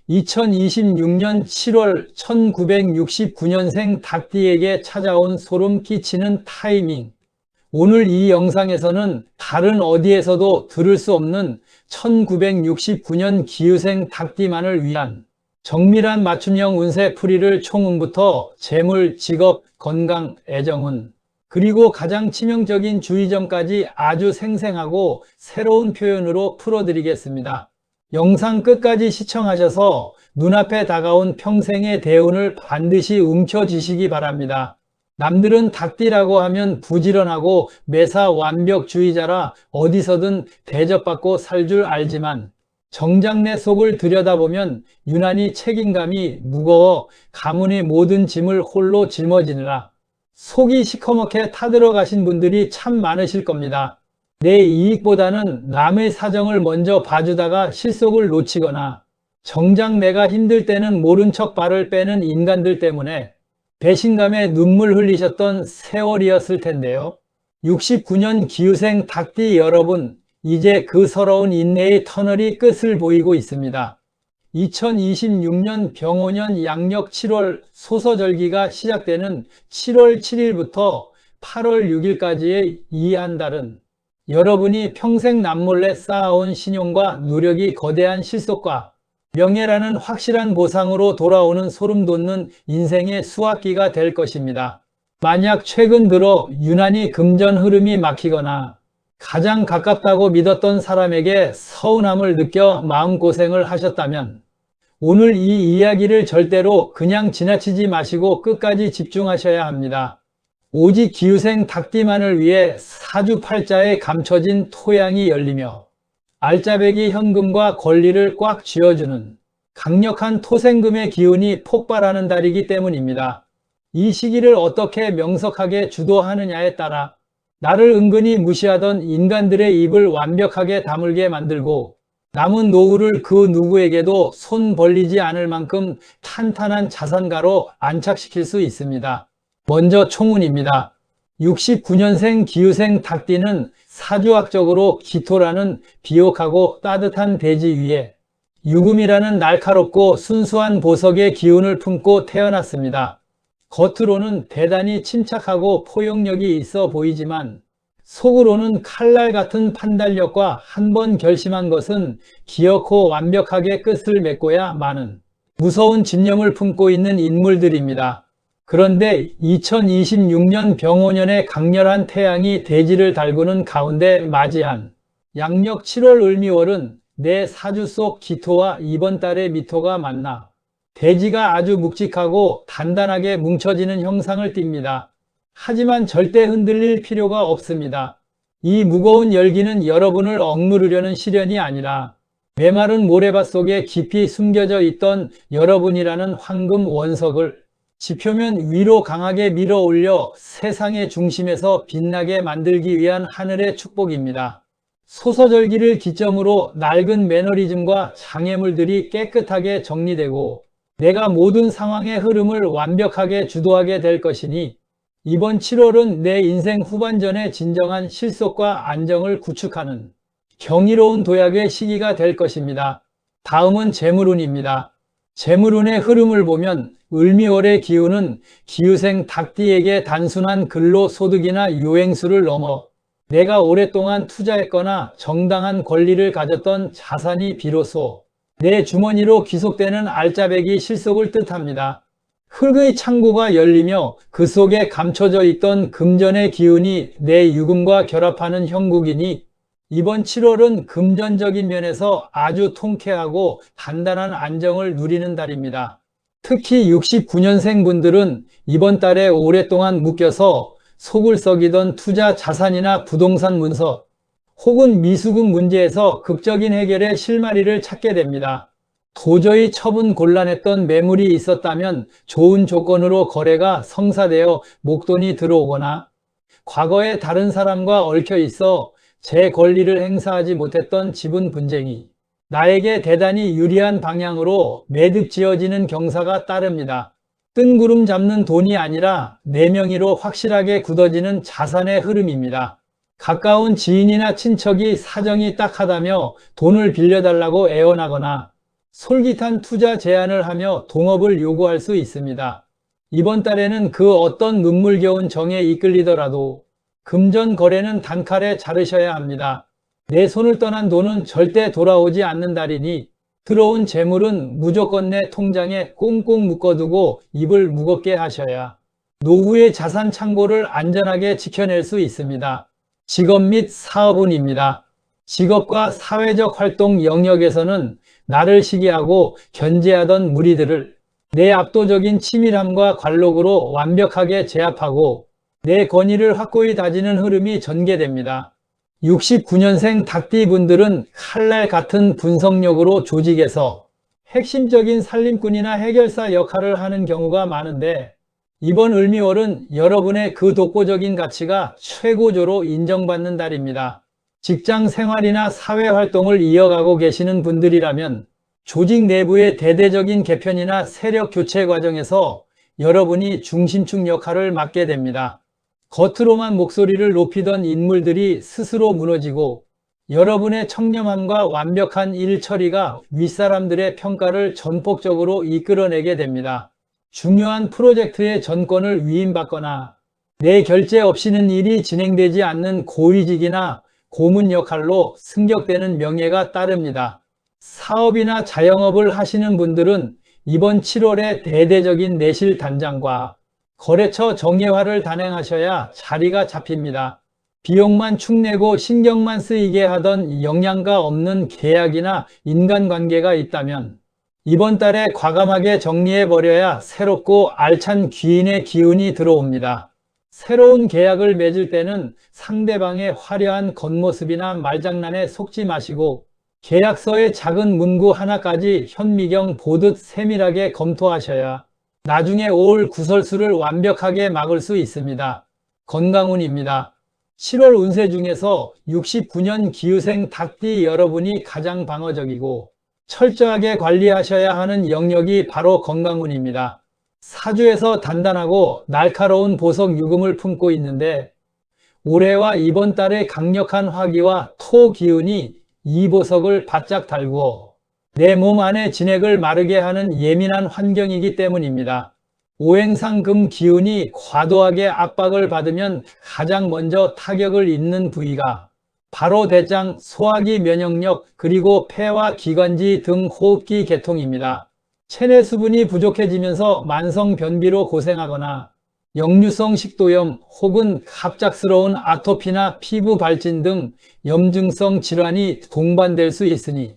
2026년 7월 1969년생 닭띠에게 찾아온 소름 끼치는 타이밍. 오늘 이 영상에서는 다른 어디에서도 들을 수 없는 1969년 기유생 닭띠만을 위한 정밀한 맞춤형 운세 풀이를 총운부터 재물, 직업, 건강, 애정운, 그리고 가장 치명적인 주의점까지 아주 생생하고 새로운 표현으로 풀어드리겠습니다. 영상 끝까지 시청하셔서 눈앞에 다가온 평생의 대운을 반드시 움켜쥐시기 바랍니다. 남들은 닭띠라고 하면 부지런하고 매사 완벽주의자라 어디서든 대접받고 살 줄 알지만 정작 내 속을 들여다보면 유난히 책임감이 무거워 가문의 모든 짐을 홀로 짊어지느라 속이 시커멓게 타들어가신 분들이 참 많으실 겁니다. 내 이익보다는 남의 사정을 먼저 봐주다가 실속을 놓치거나 정작 내가 힘들 때는 모른 척 발을 빼는 인간들 때문에 배신감에 눈물 흘리셨던 세월이었을 텐데요. 69년 기유생 닭띠 여러분, 이제 그 서러운 인내의 터널이 끝을 보이고 있습니다. 2026년 병오년 양력 7월 소서절기가 시작되는 7월 7일부터 8월 6일까지의 이 한 달은 여러분이 평생 남몰래 쌓아온 신용과 노력이 거대한 실속과 명예라는 확실한 보상으로 돌아오는 소름 돋는 인생의 수확기가 될 것입니다. 만약 최근 들어 유난히 금전 흐름이 막히거나 가장 가깝다고 믿었던 사람에게 서운함을 느껴 마음고생을 하셨다면 오늘 이 이야기를 절대로 그냥 지나치지 마시고 끝까지 집중하셔야 합니다. 오직 기유생 닭띠만을 위해 사주팔자에 감춰진 토양이 열리며 알짜배기 현금과 권리를 꽉 쥐어주는 강력한 토생금의 기운이 폭발하는 달이기 때문입니다. 이 시기를 어떻게 명석하게 주도하느냐에 따라 나를 은근히 무시하던 인간들의 입을 완벽하게 다물게 만들고 남은 노후를 그 누구에게도 손 벌리지 않을 만큼 탄탄한 자산가로 안착시킬 수 있습니다. 먼저 총운입니다. 69년생 기유생 닭띠는 사주학적으로 기토라는 비옥하고 따뜻한 대지 위에 유금이라는 날카롭고 순수한 보석의 기운을 품고 태어났습니다. 겉으로는 대단히 침착하고 포용력이 있어 보이지만 속으로는 칼날 같은 판단력과 한 번 결심한 것은 기어코 완벽하게 끝을 맺고야 마는 무서운 집념을 품고 있는 인물들입니다. 그런데 2026년 병오년의 강렬한 태양이 대지를 달구는 가운데 맞이한 양력 7월 을미월은 내 사주 속 기토와 이번 달의 미토가 만나 대지가 아주 묵직하고 단단하게 뭉쳐지는 형상을 띱니다. 하지만 절대 흔들릴 필요가 없습니다. 이 무거운 열기는 여러분을 억누르려는 시련이 아니라 메마른 모래밭 속에 깊이 숨겨져 있던 여러분이라는 황금 원석을 지표면 위로 강하게 밀어 올려 세상의 중심에서 빛나게 만들기 위한 하늘의 축복입니다. 소서절기를 기점으로 낡은 매너리즘과 장애물들이 깨끗하게 정리되고 내가 모든 상황의 흐름을 완벽하게 주도하게 될 것이니 이번 7월은 내 인생 후반전의 진정한 실속과 안정을 구축하는 경이로운 도약의 시기가 될 것입니다. 다음은 재물운입니다. 재물운의 흐름을 보면 을미월의 기운은 기유생 닭띠에게 단순한 근로소득이나 유행수를 넘어 내가 오랫동안 투자했거나 정당한 권리를 가졌던 자산이 비로소 내 주머니로 귀속되는 알짜배기 실속을 뜻합니다. 흙의 창고가 열리며 그 속에 감춰져 있던 금전의 기운이 내 유금과 결합하는 형국이니 이번 7월은 금전적인 면에서 아주 통쾌하고 단단한 안정을 누리는 달입니다. 특히 69년생 분들은 이번 달에 오랫동안 묶여서 속을 썩이던 투자 자산이나 부동산 문서 혹은 미수금 문제에서 극적인 해결의 실마리를 찾게 됩니다. 도저히 처분 곤란했던 매물이 있었다면 좋은 조건으로 거래가 성사되어 목돈이 들어오거나 과거에 다른 사람과 얽혀 있어 제 권리를 행사하지 못했던 지분 분쟁이 나에게 대단히 유리한 방향으로 매듭 지어지는 경사가 따릅니다. 뜬구름 잡는 돈이 아니라 내 명의로 확실하게 굳어지는 자산의 흐름입니다. 가까운 지인이나 친척이 사정이 딱하다며 돈을 빌려달라고 애원하거나 솔깃한 투자 제안을 하며 동업을 요구할 수 있습니다. 이번 달에는 그 어떤 눈물겨운 정에 이끌리더라도 금전 거래는 단칼에 자르셔야 합니다. 내 손을 떠난 돈은 절대 돌아오지 않는 달이니 들어온 재물은 무조건 내 통장에 꽁꽁 묶어두고 입을 무겁게 하셔야 노후의 자산 창고를 안전하게 지켜낼 수 있습니다. 직업 및 사업운입니다. 직업과 사회적 활동 영역에서는 나를 시기하고 견제하던 무리들을 내 압도적인 치밀함과 관록으로 완벽하게 제압하고 내 권위를 확고히 다지는 흐름이 전개됩니다. 69년생 닭띠 분들은 칼날 같은 분석력으로 조직에서 핵심적인 살림꾼이나 해결사 역할을 하는 경우가 많은데 이번 을미월은 여러분의 그 독보적인 가치가 최고조로 인정받는 달입니다. 직장 생활이나 사회 활동을 이어가고 계시는 분들이라면 조직 내부의 대대적인 개편이나 세력 교체 과정에서 여러분이 중심축 역할을 맡게 됩니다. 겉으로만 목소리를 높이던 인물들이 스스로 무너지고 여러분의 청렴함과 완벽한 일 처리가 윗사람들의 평가를 전폭적으로 이끌어내게 됩니다. 중요한 프로젝트의 전권을 위임받거나 내 결재 없이는 일이 진행되지 않는 고위직이나 고문 역할로 승격되는 명예가 따릅니다. 사업이나 자영업을 하시는 분들은 이번 7월에 대대적인 내실 단장과 거래처 정예화를 단행하셔야 자리가 잡힙니다. 비용만 축내고 신경만 쓰이게 하던 영양가 없는 계약이나 인간관계가 있다면 이번 달에 과감하게 정리해버려야 새롭고 알찬 귀인의 기운이 들어옵니다. 새로운 계약을 맺을 때는 상대방의 화려한 겉모습이나 말장난에 속지 마시고 계약서의 작은 문구 하나까지 현미경 보듯 세밀하게 검토하셔야 나중에 올 구설수를 완벽하게 막을 수 있습니다. 건강운입니다. 7월 운세 중에서 69년 기후생 닭띠 여러분이 가장 방어적이고 철저하게 관리하셔야 하는 영역이 바로 건강운입니다. 사주에서 단단하고 날카로운 보석 유금을 품고 있는데 올해와 이번 달의 강력한 화기와 토 기운이 이 보석을 바짝 달구어 내 몸 안의 진액을 마르게 하는 예민한 환경이기 때문입니다. 오행상금 기운이 과도하게 압박을 받으면 가장 먼저 타격을 입는 부위가 바로 대장, 소화기 면역력, 그리고 폐와 기관지 등 호흡기 계통입니다. 체내 수분이 부족해지면서 만성 변비로 고생하거나 역류성 식도염 혹은 갑작스러운 아토피나 피부 발진 등 염증성 질환이 동반될 수 있으니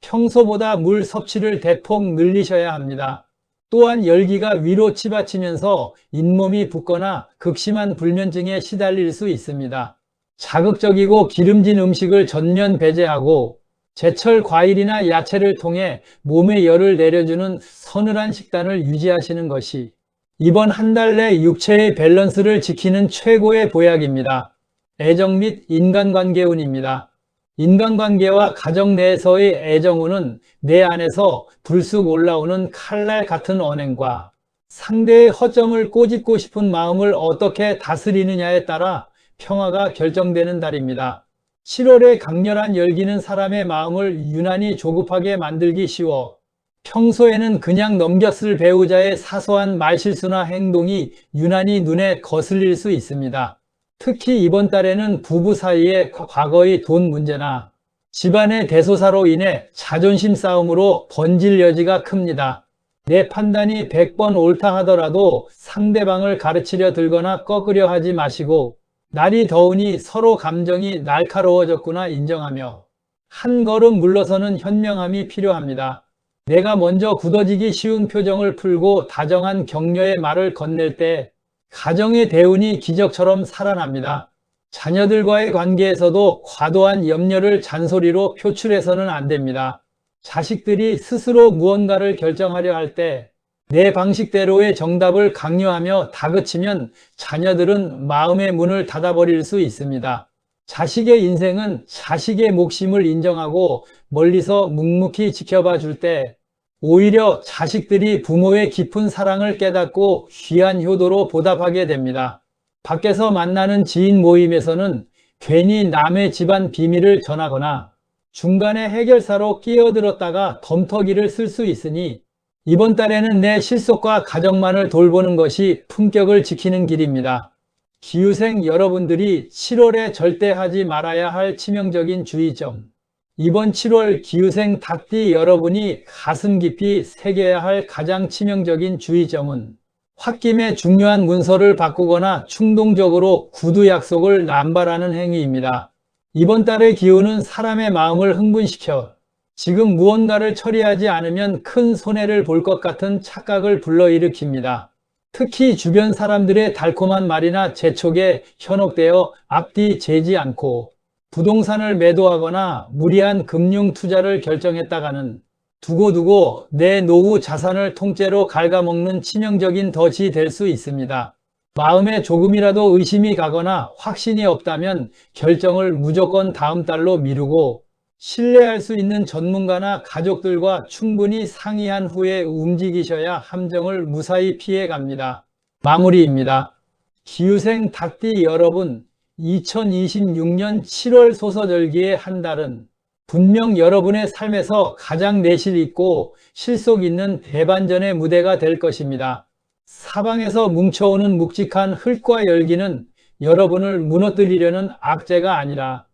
평소보다 물 섭취를 대폭 늘리셔야 합니다. 또한 열기가 위로 치받치면서 잇몸이 붓거나 극심한 불면증에 시달릴 수 있습니다. 자극적이고 기름진 음식을 전면 배제하고 제철 과일이나 야채를 통해 몸에 열을 내려주는 서늘한 식단을 유지하시는 것이 이번 한 달 내 육체의 밸런스를 지키는 최고의 보약입니다. 애정 및 인간관계운입니다. 인간관계와 가정 내에서의 애정운은 내 안에서 불쑥 올라오는 칼날 같은 언행과 상대의 허점을 꼬집고 싶은 마음을 어떻게 다스리느냐에 따라 평화가 결정되는 달입니다. 7월의 강렬한 열기는 사람의 마음을 유난히 조급하게 만들기 쉬워 평소에는 그냥 넘겼을 배우자의 사소한 말실수나 행동이 유난히 눈에 거슬릴 수 있습니다. 특히 이번 달에는 부부 사이에 과거의 돈 문제나 집안의 대소사로 인해 자존심 싸움으로 번질 여지가 큽니다. 내 판단이 100번 옳다 하더라도 상대방을 가르치려 들거나 꺾으려 하지 마시고 날이 더우니 서로 감정이 날카로워졌구나 인정하며 한 걸음 물러서는 현명함이 필요합니다. 내가 먼저 굳어지기 쉬운 표정을 풀고 다정한 격려의 말을 건넬 때 가정의 대운이 기적처럼 살아납니다. 자녀들과의 관계에서도 과도한 염려를 잔소리로 표출해서는 안 됩니다. 자식들이 스스로 무언가를 결정하려 할 때 내 방식대로의 정답을 강요하며 다그치면 자녀들은 마음의 문을 닫아버릴 수 있습니다. 자식의 인생은 자식의 몫임을 인정하고 멀리서 묵묵히 지켜봐 줄 때 오히려 자식들이 부모의 깊은 사랑을 깨닫고 귀한 효도로 보답하게 됩니다. 밖에서 만나는 지인 모임에서는 괜히 남의 집안 비밀을 전하거나 중간에 해결사로 끼어들었다가 덤터기를 쓸 수 있으니 이번 달에는 내 실속과 가정만을 돌보는 것이 품격을 지키는 길입니다. 기후생 여러분들이 7월에 절대 하지 말아야 할 치명적인 주의점. 이번 7월 기후생 닭띠 여러분이 가슴 깊이 새겨야 할 가장 치명적인 주의점은 홧김에 중요한 문서를 바꾸거나 충동적으로 구두 약속을 남발하는 행위입니다. 이번 달의 기후는 사람의 마음을 흥분시켜 지금 무언가를 처리하지 않으면 큰 손해를 볼 것 같은 착각을 불러일으킵니다. 특히 주변 사람들의 달콤한 말이나 재촉에 현혹되어 앞뒤 재지 않고 부동산을 매도하거나 무리한 금융 투자를 결정했다가는 두고두고 내 노후 자산을 통째로 갉아먹는 치명적인 덫이 될 수 있습니다. 마음에 조금이라도 의심이 가거나 확신이 없다면 결정을 무조건 다음 달로 미루고 신뢰할 수 있는 전문가나 가족들과 충분히 상의한 후에 움직이셔야 함정을 무사히 피해갑니다. 마무리입니다. 기후생 닭띠 여러분, 2026년 7월 소서절기의 한 달은 분명 여러분의 삶에서 가장 내실 있고 실속 있는 대반전의 무대가 될 것입니다. 사방에서 뭉쳐오는 묵직한 흙과 열기는 여러분을 무너뜨리려는 악재가 아니라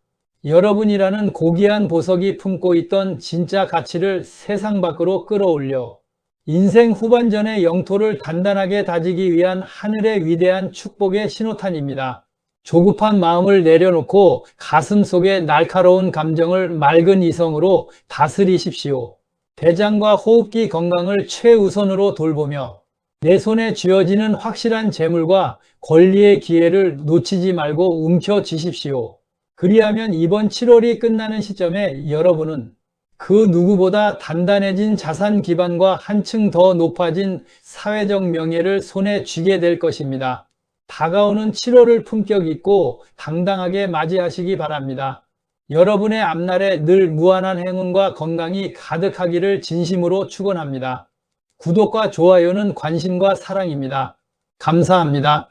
여러분이라는 고귀한 보석이 품고 있던 진짜 가치를 세상 밖으로 끌어올려 인생 후반전의 영토를 단단하게 다지기 위한 하늘의 위대한 축복의 신호탄입니다. 조급한 마음을 내려놓고 가슴 속의 날카로운 감정을 맑은 이성으로 다스리십시오. 대장과 호흡기 건강을 최우선으로 돌보며 내 손에 쥐어지는 확실한 재물과 권리의 기회를 놓치지 말고 움켜쥐십시오. 그리하면 이번 7월이 끝나는 시점에 여러분은 그 누구보다 단단해진 자산 기반과 한층 더 높아진 사회적 명예를 손에 쥐게 될 것입니다. 다가오는 7월을 품격 있고 당당하게 맞이하시기 바랍니다. 여러분의 앞날에 늘 무한한 행운과 건강이 가득하기를 진심으로 축원합니다. 구독과 좋아요는 관심과 사랑입니다. 감사합니다.